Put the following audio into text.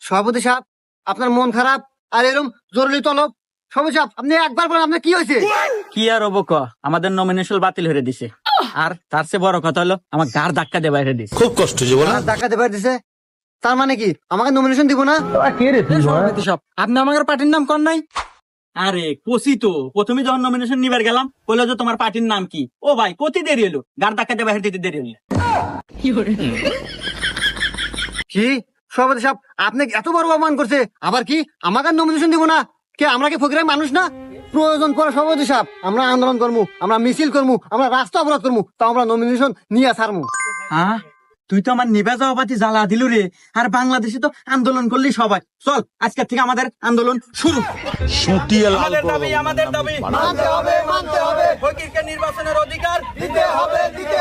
সভাপতি সাহেব, আপনার মন খারাপ আর এরকম জরুরি তলব। সভাপতি সাহেব, আপনি একবার বলেন আপনার কি হয়েছে? কি আর হবো ক, আমাদের নমিনেশন বাতিল হয়ে দিছে। আর তার চেয়ে বড় কথা হলো আমার গাড় ধাক্কা দিয়ে বাইরে দিছে। খুব কষ্ট জীবন। আর ধাক্কা দেবার দিছে, তার মানে কি আমাকে নমিনেশন দিব না? সভাপতি সাহেব, আপনি আমাদের পার্টির নাম কর নাই? আরে কষি তো প্রথমে যখন নমিনেশন নিবার গেলাম বললো যে তোমার পার্টির নাম কি। ও ভাই কতি দেরি হলো, গাড় ধাক্কা দিয়ে বাইরে দিতে দেরি হলো। কি সভাপতি সাহেব, আপনি এত বড় অপমান করছে, আবার কি আমাকে নমিনেশন দিব না? কে আমরা কি ফকিরের মানুষ না? প্রয়োজন পড়ে সভাপতি সাহেব আমরা আন্দোলন করবো, আমরা মিছিল করবো, আমরা রাস্তা অবরোধ করবো, তা আমরা নমিনেশন নিয়ে ছাড়বো। হ্যাঁ, তুই তো আমার নিভা যাওয়াপাতি জ্বালা দিলু রে। আর বাংলাদেশে তো আন্দোলন করলি সবাই। চল আজকের থেকে আমাদের আন্দোলন শুরু। আমাদের দাবি, আমাদের দাবি মানতে হবে, মানতে হবে, ফকিরকে নির্বাচনের অধিকার দিতে হবে, দিতে